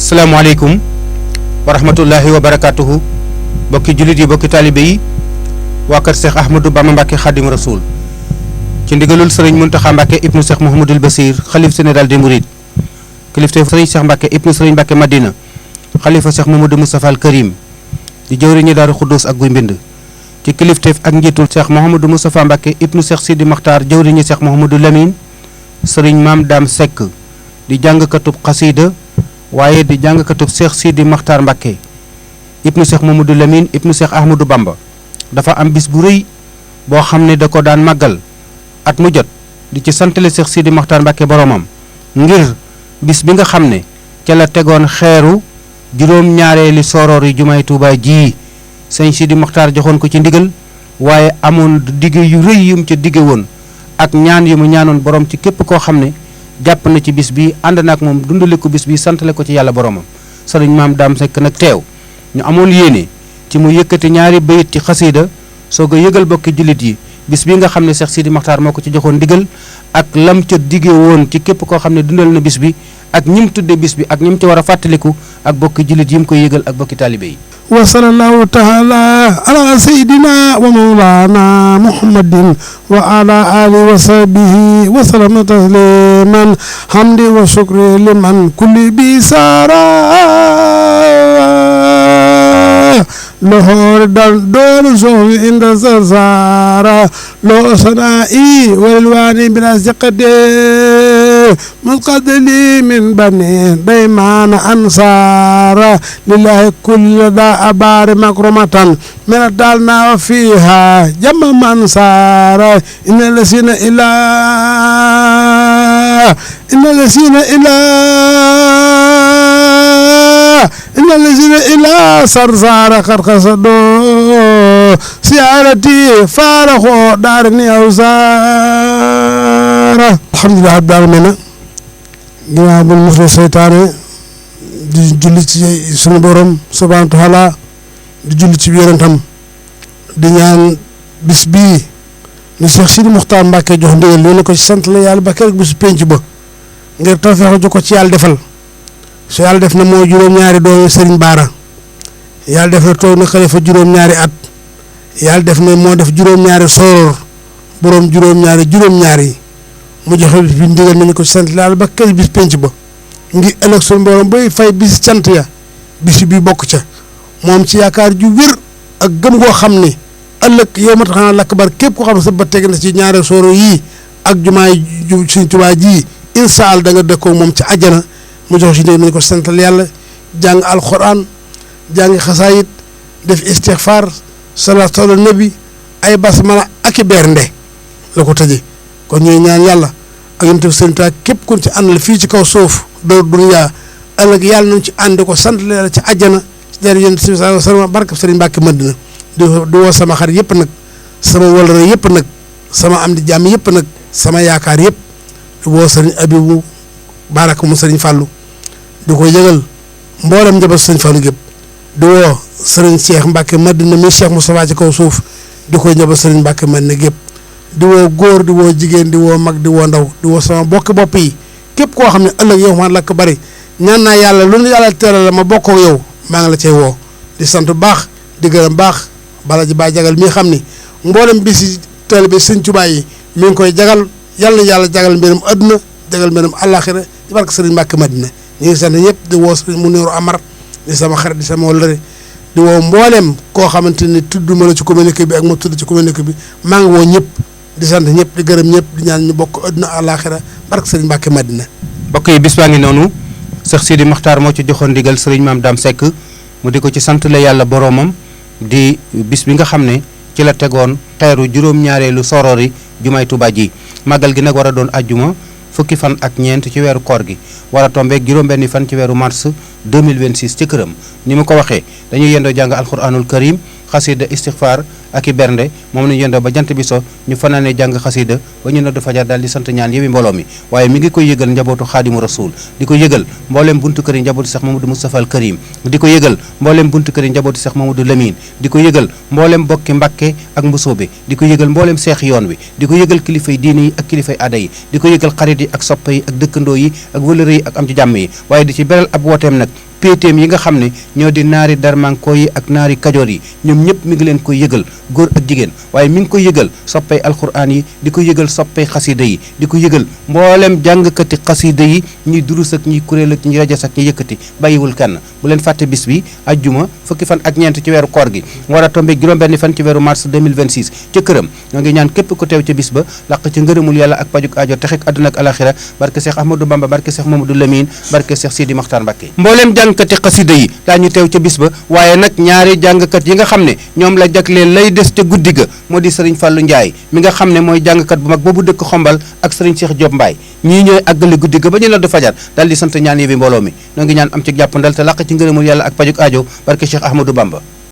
salaamaaleykum wa rahmatullahi wa barakaatuhu bokki jullit yi bokki taalibe yi waa kër Cheikh Ahmadou Bamba Mbacke Khadim Rasoul ci ndigalul sëriñ Mountakha Mbacke ibnu Cheikh Mouhamadoul Bassir xalif général des Mourides kilifte sëriñ Cheikh Mbacke ibnu sëriñ Mbacke Madina xalifa Cheikh Mamadou Moustapha al Karim di jëwriñu Daaru Xuddoos ak guy mbind ci kilifteef ak njiitul Cheikh Mouhamadou Moustapha Mbacke ibnu Cheikh Sidi Makhtar jëwriñu Cheikh Mouhamadou Lamine sëriñ Maam Dame Seck di jàngkatub xasiida waaye di jàngkatub Cheikh Sidi Makhtar Mbacke ibnu Cheikh Mamadou Lamine ibnu Cheikh Ahmadou Bamba dafa am bis bu rëy boo xam ne da ko daan màggal at mu jot di ci santale Cheikh Sidi Makhtar Mbacke boromam ngir bis bi nga xam ne ca la tegoon xeeru juróom-ñaareeli sooroor yi jumaay Tuubaa ji sëñ Sidi Makhtar joxoon ko ci ndigal waaye amoon digge yu rëy yum ca digge woon ak ñaan yu mu ñaanoon borom ci képp koo xam ne jàpp na ci bis bi ànd na ak moom dundale ko bis bi santale ko ci yàlla boromam sëriñ Maam Dame Seck nag teew ñu amoon yéene ci mu yëkkati ñaari bayit ci xasiida soog a yëgal bokki jullit yi bis bi nga xam ne Cheikh Sidi Makhtar moo ko ci joxoon ndigal ak lam ca digge woon ci képp koo xam ne dundal na bis bi ak ñim tudde bis bi ak ñim ci war a fàttaliku ak bokki jullit yi mu koy yëgal ak bokki taalibe yi wa sallallahu taala ala sayidina wa mawlana muhammadin wa ala alihi wa sahbihi wa salama tasliman hamdi wa shukri liman kulli bi sara lohor dal doolu sofi inda sarsara lo sanai walwani bila siqade مسقدلي من بني ديمان أنصار لله كل دا أبار مكرمة من الدالنا وفيها جمع منصار إن الذين إلى سرزار قد قصدوا سيارتي فارخوا دارني أوزار alhamdulilah rabbil aalamiina ginnaaw bu ñu musal seytaane di julli ci sunu borom subhaanahu wa taala di julli ci yonentam di ñaan bis bii ni Cheikh Sidi Makhtar Mbacke jox ndigal li ko ci sant la yàlla ba keroog bisu penc ba ngir tawfeex ju ko ci yàlla defal su yàlla def na moo juróom-ñaari doomi Serigne Bara yàlla def na toog na xalifa juróom-ñaari at yàlla def na moo def juróom-ñaari sooroor borom juróom-ñaari mu joxe bi ndigal nañu ko ci sant laal ba kër bis penc ba ngir ëllëg suñu borom bay fay bis cant ya bis bi bokk ca moom ci yaakaar ju wér ak gëm goo xam ne ëllëg yow ma tax lakk bar képp koo xam ne sa ba teg na ci ñaari sooro yii ak jumaay Sëriñ Tuubaa ji incha allah da nga dëkkoo moom ci àjjana mu jox ci ndigal nañu ko ci santal yàlla jàng alxuraan jàng xasaayit def istixfaar salaatu ala nabi ay basmala ak i bernde la ko tëjee. kon ñooy ñaan yàlla ak yonent bi Sëriñ Tuubaa képp ku ci àndal fii ci kaw suuf door duniyaa ëllëg yàlla nañu ci ànd ko sant la ci àjjana ci dara yonent bi sallallahu alayhi wa sallam barke Sëriñ Mbàkke Madina di woo sama xarit yëpp nag sama wëllëre yëpp nag sama am di jàmm yëpp nag sama yaakaar yëpp di woo Sëriñ Abibu Baraka mu Sëriñ Fàllu di ko yëgal mboolem njaboot Sëriñ Fàllu gépp di woo Sëriñ Cheikh Mbàkke Madina mi Cheikh Moustapha ci kaw suuf di ko njaboot Sëriñ Mbàkke Madina gépp di woo góor di woo jigéen di woo mag di woo ndaw di woo sama bokki bopp yi képp koo xam ne ëllëg yow man lakk bari ñaan naa yàlla lu nu yàlla teelal la ma bokk ak yow maa ngi la cay woo di sant baax di gërëm baax bala ji baa jagal mi xam ni mboolem bi si teel bi Sëriñ Tuubaa yi mi ngi koy jagal yàlla na yàlla jagal mbirum adduna jagal mbirum àllaaxira ci barke Sëriñ Mbàkke Madina ñu ngi sant ñëpp di woo Sëriñ Muniru Amar di sama xarit di sama wëllëre di woo mboolem koo xamante ni tudduma la ci communiqué bi ak ma tudd ci communiqué bi maa ngi woo ñëpp di sant ñëpp di gërëm ñëpp di ñaan ñu bokk àdduna àllaaxira barke Sëriñ Mbàkke Madina. mbokk yi bis baa ngi noonu Cheikh Sidi Makhtar moo ci joxoon ndigal sëriñ Maam Dame Seck mu di ko ci sant la yàlla boroomam di bis bi nga xam ne ci la tegoon xeeru juróom-ñaareelu soroor yi jumaay Tuubaa ji màggal gi nag war a doon ajjuma fukki fan ak ñeent ci weeru koor gi war a tombeeg juróom-benni fan ci weeru mars 2026 ci këram ni mu ko waxee dañuy yendoo jàng alxuraanul karim xasida istixfaar ak i bernde moom nañu yendoo ba jant bi so ñu fanaanee jàng xasida ba ñu noddu fajar daal di sant ñaan yëwi mbooloo mi waaye mi ngi koy yëgal njabootu xaadimu rasul di ko yëgal mbooleem buntu kër yi njabootu Cheikh Mamadou Moustapha al Karim di ko yëgal mbooleem buntu kër yi njabootu Cheikh Mamadou Lamine di ko yëgal mbooleem bokki Mbàkke ak Mbusoobe di ko yëgal mbooleem seex yoon wi di ko yëgal kilifay diine yi ak kilifay aada yi di ko yëgal xarit yi ak soppa yi ak dëkkandoo yi ak wëlëre yi ak am ci jàmm yi waaye di ci beral ab wooteem nag péetéem yi nga xam ne ñoo di naari darmanko yi ak naari kajoor yi ñoom ñëpp mi ngi leen koy yëgal góor ak jigéen waaye mi ngi koy yëgal soppay alquran yi di ko yëgal soppay xasida yi di ko yëgal mboolem jàngkati xasida yi ñuy durus ak ñuy kuréel ak ñuy rajas ak ñuy yëkkati bàyyiwul kenn bu leen fàtte bis bi ajjuma fukki fan ak ñeent ci weeru koor gi war a tombe juróom-benni fan ci weeru mars 2026 ca këram ñoo ngi ñaan képp ku teew ca bis ba laq ci ngërëmul yàlla ak pajuk aajo texek àdduna ak alaxira barke Cheikh Ahmadou Bamba barke Cheikh Mamadou Lamine barke Cheikh Sidi Makhtar Mbacké mbooleem jàngkati xasida yi daañu teew ca bis ba waaye nag ñaari jàngkat yi nga xam ne ñoom la jagleel lay des ca guddi ga moo di Serigne Fallou Ndiaye mi nga xam ne mooy jàngkat bu mag boobu dëkk Xombal ak Serigne Cheikh Diop Mbaye ñii ñooy àggale guddi ga ba ñu la du fajar daal di sant ñaan yi bi mbooloo mi noo ngi ñaan am ci jàpp ndal te laq ci ngërëmul yàlla ak pajuk aajo barke Cheikh Ahmadou Bamba